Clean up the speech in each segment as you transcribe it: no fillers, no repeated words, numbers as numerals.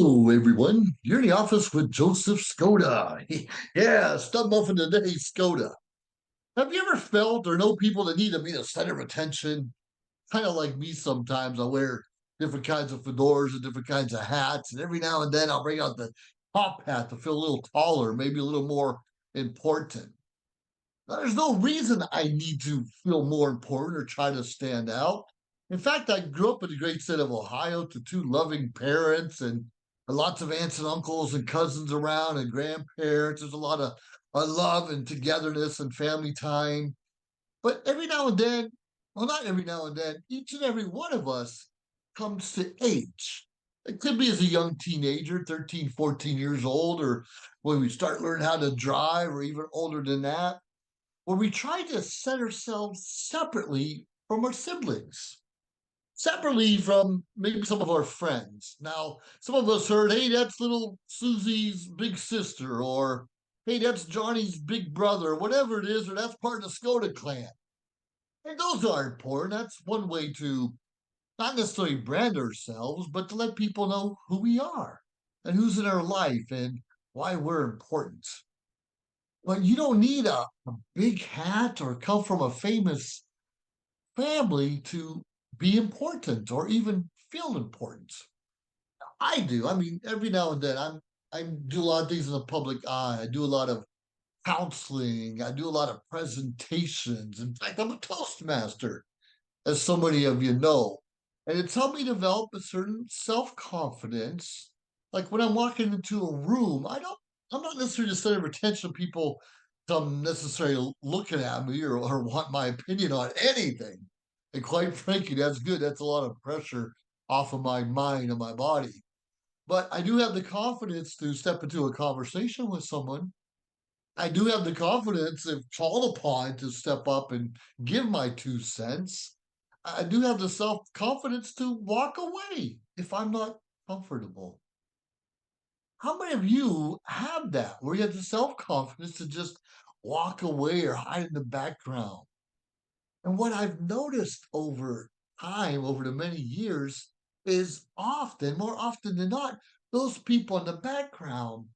Hello, everyone. You're in the office with Joseph Skoda. Yeah, Stud Muffin today, Skoda. Have you ever felt or know people that need to be the center of attention? Kind of like me sometimes. I wear different kinds of fedoras and different kinds of hats, and every now and then I'll bring out the top hat to feel a little taller, maybe a little more important. Now, there's no reason I need to feel more important or try to stand out. In fact, I grew up in the great state of Ohio to two loving parents and lots of aunts and uncles and cousins around and grandparents. There's a lot of love and togetherness and family time. But every now and then, well, not every now and then, each and every one of us comes to age. It could be as a young teenager, 13, 14 years old, or when we start learning how to drive, or even older than that where we try to set ourselves separately from our siblings, separately from maybe some of our friends. Now, some of us heard, hey, that's little Susie's big sister, or hey, that's Johnny's big brother, whatever it is, or that's part of the Skoda clan. And those are important. That's one way to not necessarily brand ourselves, but to let people know who we are and who's in our life and why we're important. But you don't need a big hat or come from a famous family to be important or even feel important. I do. I mean, every now and then I do a lot of things in the public eye. I do a lot of counseling. I do a lot of presentations. In fact, I'm a Toastmaster, as so many of you know. And it's helped me develop a certain self-confidence. Like when I'm walking into a room, I'm not necessarily the center of attention. People come necessarily looking at me or want my opinion on anything. And quite frankly, that's good. That's a lot of pressure off of my mind and my body. But I do have the confidence to step into a conversation with someone. I do have the confidence, if called upon, to step up and give my 2 cents. I do have the self-confidence to walk away if I'm not comfortable. How many of you have that, where you have the self-confidence to just walk away or hide in the background? And what I've noticed over time, over the many years, is more often than not, those people in the background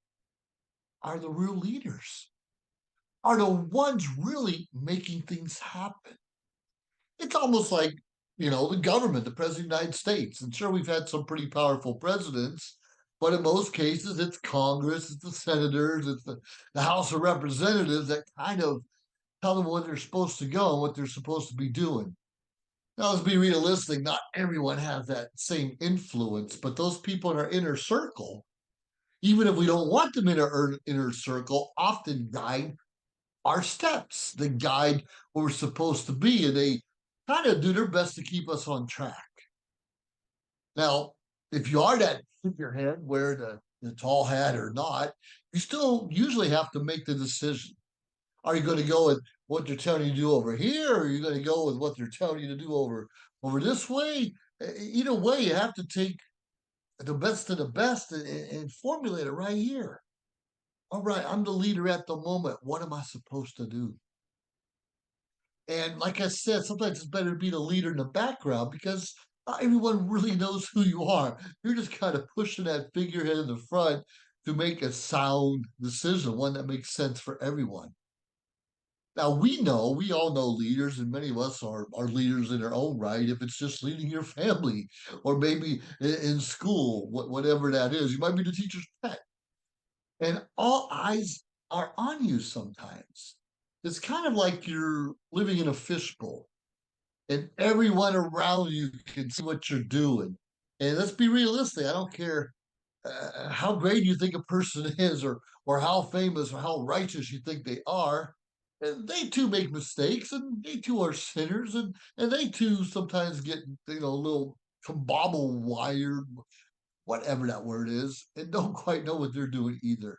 are the real leaders, are the ones really making things happen. It's almost like, the government, the president of the United States. And sure, we've had some pretty powerful presidents, but in most cases, it's Congress, it's the senators, it's the House of Representatives that kind of tell them where they're supposed to go and what they're supposed to be doing. Now, let's be realistic. Not everyone has that same influence, but those people in our inner circle, even if we don't want them in our inner circle, often guide our steps. They guide where we're supposed to be, and they kind of do their best to keep us on track. Now, if you are that figurehead, wear the tall hat or not, you still usually have to make the decision. Are you going to go with what they're telling you to do over here, or are you going to go with what they're telling you to do over this way? Either way, you have to take the best of the best and formulate it right here. All right, I'm the leader at the moment. What am I supposed to do? And like I said, sometimes it's better to be the leader in the background because not everyone really knows who you are. You're just kind of pushing that figurehead in the front to make a sound decision, one that makes sense for everyone. Now we all know leaders, and many of us are leaders in our own right. If it's just leading your family, or maybe in school, whatever that is, you might be the teacher's pet, and all eyes are on you sometimes. It's kind of like you're living in a fishbowl, and everyone around you can see what you're doing. And let's be realistic. I don't care how great you think a person is, or how famous or how righteous you think they are. And they too make mistakes, and they too are sinners, and they too sometimes get a little combobble wired, whatever that word is, and don't quite know what they're doing either.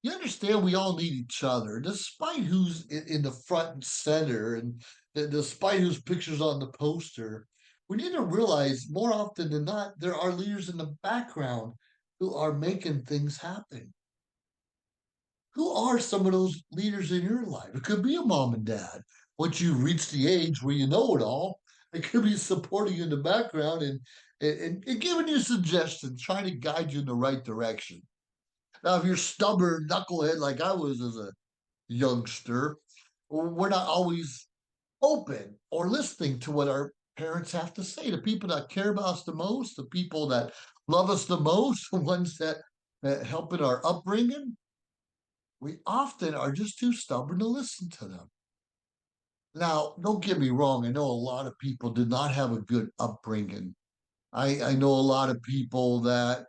You understand we all need each other, despite who's in the front and center, and despite whose pictures on the poster. We need to realize more often than not, there are leaders in the background who are making things happen. Who are some of those leaders in your life? It could be a mom and dad. Once you reach the age where you know it all, it could be supporting you in the background and and giving you suggestions, trying to guide you in the right direction. Now, if you're stubborn knucklehead like I was as a youngster, we're not always open or listening to what our parents have to say. The people that care about us the most, the people that love us the most, the ones that help in our upbringing, we often are just too stubborn to listen to them. Now, don't get me wrong. I know a lot of people did not have a good upbringing. I know a lot of people that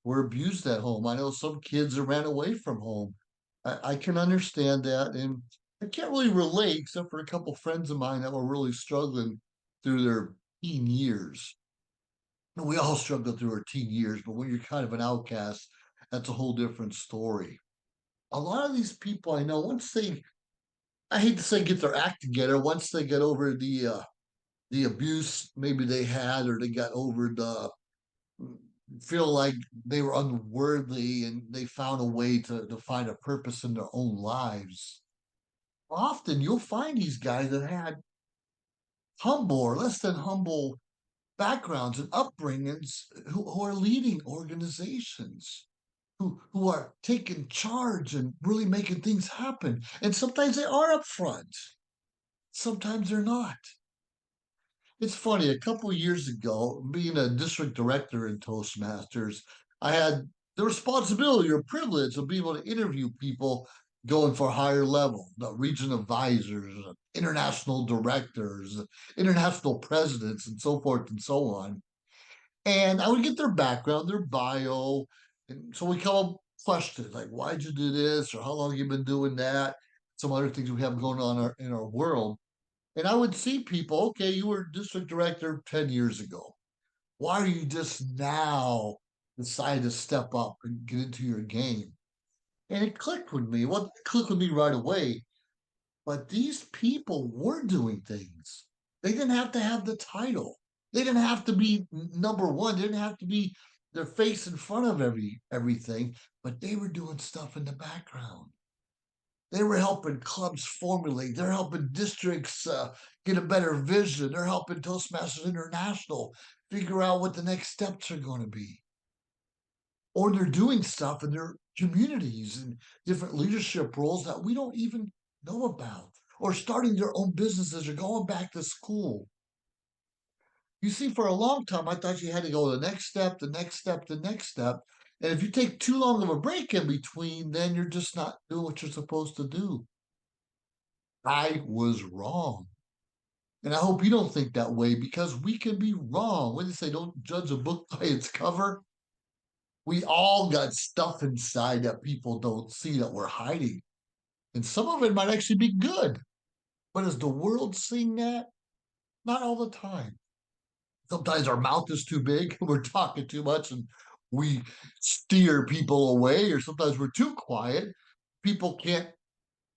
were abused at home. I know some kids that ran away from home. I can understand that. And I can't really relate, except for a couple friends of mine that were really struggling through their teen years. And we all struggle through our teen years, but when you're kind of an outcast, that's a whole different story. A lot of these people I know, once they, I hate to say get their act together, once they get over the abuse maybe they had, or they got over the feel like they were unworthy and they found a way to find a purpose in their own lives. Often you'll find these guys that had humble or less than humble backgrounds and upbringings who are leading organizations, who are taking charge and really making things happen. And sometimes they are upfront, sometimes they're not. It's funny, a couple of years ago, being a district director in Toastmasters, I had the responsibility or privilege of being able to interview people going for higher level, the region advisors, international directors, international presidents, and so forth and so on. And I would get their background, their bio. And so we come up with questions like, why'd you do this? Or how long have you been doing that? Some other things we have going on in our world. And I would see people, okay, you were district director 10 years ago. Why are you just now decide to step up and get into your game? And it clicked with me. Well, it clicked with me right away. But these people were doing things. They didn't have to have the title. They didn't have to be number one. They didn't have to be their face in front of everything, but they were doing stuff in the background. They were helping clubs formulate. They're helping districts get a better vision. They're helping Toastmasters International figure out what the next steps are going to be. Or they're doing stuff in their communities and different leadership roles that we don't even know about. Or starting their own businesses or going back to school. You see, for a long time, I thought you had to go the next step, the next step, the next step. And if you take too long of a break in between, then you're just not doing what you're supposed to do. I was wrong. And I hope you don't think that way because we can be wrong. When they say don't judge a book by its cover, we all got stuff inside that people don't see that we're hiding. And some of it might actually be good. But is the world seeing that? Not all the time. Sometimes our mouth is too big, we're talking too much, and we steer people away, or sometimes we're too quiet. People can't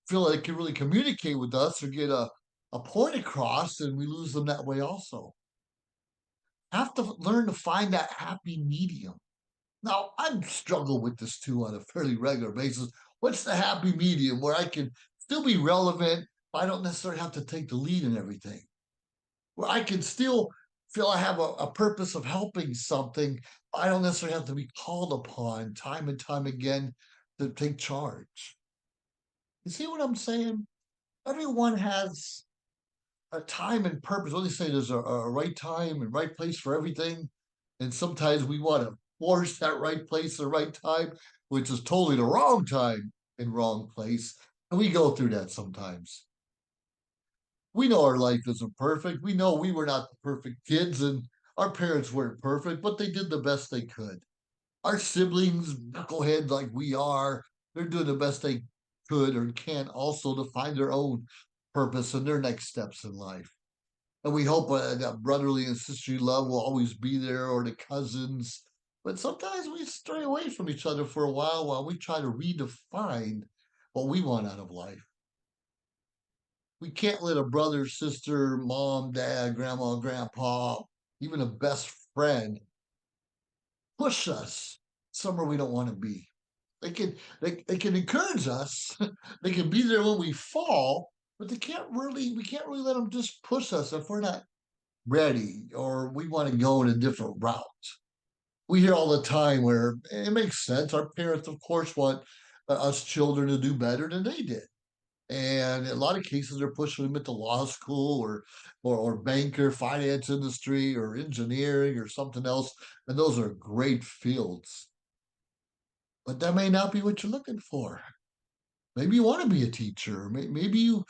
feel like they can really communicate with us or get a point across, and we lose them that way also. Have to learn to find that happy medium. Now, I struggle with this too on a fairly regular basis. What's the happy medium where I can still be relevant, but I don't necessarily have to take the lead in everything? Where I can still feel I have a purpose of helping something. I don't necessarily have to be called upon time and time again to take charge. You see what I'm saying? Everyone has a time and purpose. What they say, there's a right time and right place for everything. And sometimes we want to force that right place, the right time, which is totally the wrong time and wrong place. And we go through that sometimes. We know our life isn't perfect. We know we were not the perfect kids and our parents weren't perfect, but they did the best they could. Our siblings, knuckleheads like we are, they're doing the best they could or can also to find their own purpose and their next steps in life. And we hope that brotherly and sisterly love will always be there, or the cousins. But sometimes we stray away from each other for a while we try to redefine what we want out of life. We can't let a brother, sister, mom, dad, grandma, grandpa, even a best friend push us somewhere we don't want to be. They can encourage us. They can be there when we fall, but they can't really we can't really let them just push us if we're not ready or we want to go in a different route. We hear all the time where it makes sense. Our parents, of course, want us children to do better than they did. And in a lot of cases, they're pushing them into law school or banker, finance industry, or engineering or something else. And those are great fields. But that may not be what you're looking for. Maybe you want to be a teacher. Maybe you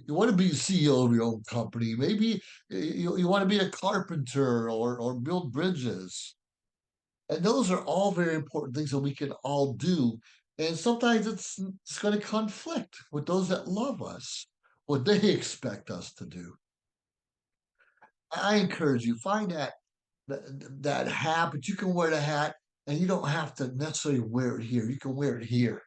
want to be the CEO of your own company. Maybe you want to be a carpenter or build bridges. And those are all very important things that we can all do. And sometimes it's going to conflict with those that love us, what they expect us to do. I encourage you, find that hat, but you can wear the hat and you don't have to necessarily wear it here. You can wear it here,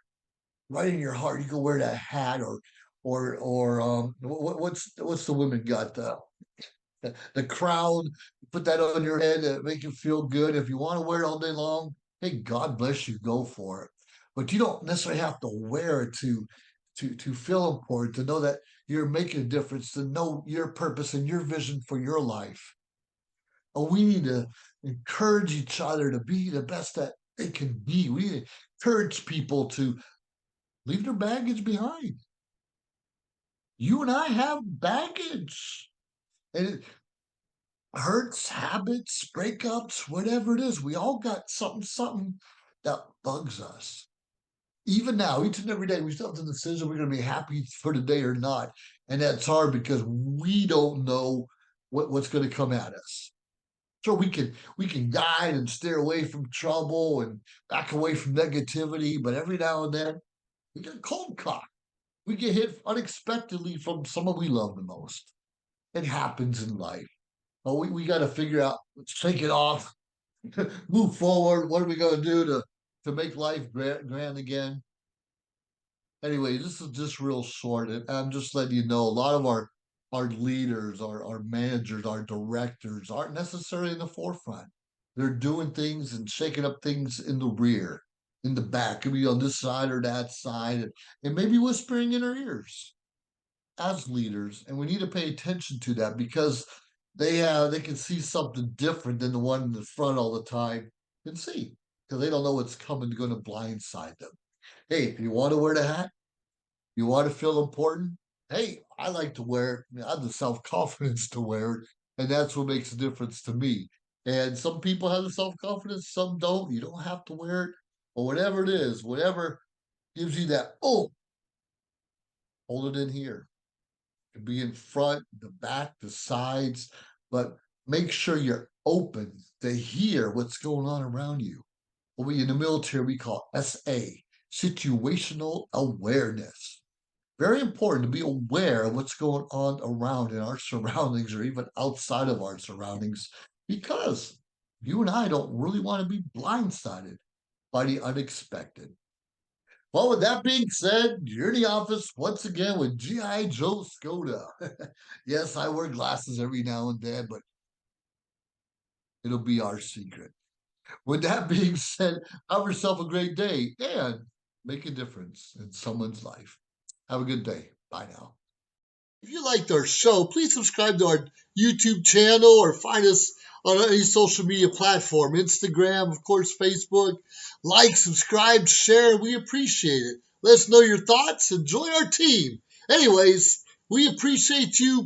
right in your heart. You can wear that hat or what's the women got the crown, put that on your head to make you feel good. If you want to wear it all day long, hey, God bless you, go for it. But you don't necessarily have to wear it to feel important, to know that you're making a difference, to know your purpose and your vision for your life. We need to encourage each other to be the best that they can be. We need to encourage people to leave their baggage behind. You and I have baggage. And hurts, habits, breakups, whatever it is, we all got something that bugs us. Even now, each and every day, we still have the decision we're going to be happy for the day or not. And that's hard because we don't know what's going to come at us. So we can guide and steer away from trouble and back away from negativity, but every now and then we get cold caught. We get hit unexpectedly from someone we love the most. It happens in life. Well, we got to figure out, shake it off, move forward. What are we going to do to make life grand again? Anyway, this is just real short, and I'm just letting you know a lot of our leaders, our managers, our directors aren't necessarily in the forefront. They're doing things and shaking up things in the rear, in the back, could be on this side or that side, and maybe whispering in our ears as leaders, and we need to pay attention to that because they can see something different than the one in the front all the time can see because they don't know what's coming going to blindside them. Hey, if you want to wear the hat, you want to feel important. Hey, I like to wear it. I have the self confidence to wear it, and that's what makes a difference to me. And some people have the self confidence, some don't. You don't have to wear it, or whatever it is, whatever gives you that. Oh, hold it in here. Could be in front, the back, the sides, but make sure you're open to hear what's going on around you. What we in the military we call SA, situational awareness. Very important to be aware of what's going on around in our surroundings or even outside of our surroundings because you and I don't really want to be blindsided by the unexpected. Well, with that being said, you're in the office once again with G.I. Joe Skoda. Yes, I wear glasses every now and then, but it'll be our secret. With that being said, have yourself a great day and make a difference in someone's life. Have a good day. Bye now. If you liked our show, please subscribe to our YouTube channel or find us on any social media platform, Instagram, of course, Facebook. Like, subscribe, share. We appreciate it. Let us know your thoughts and join our team. Anyways, we appreciate you.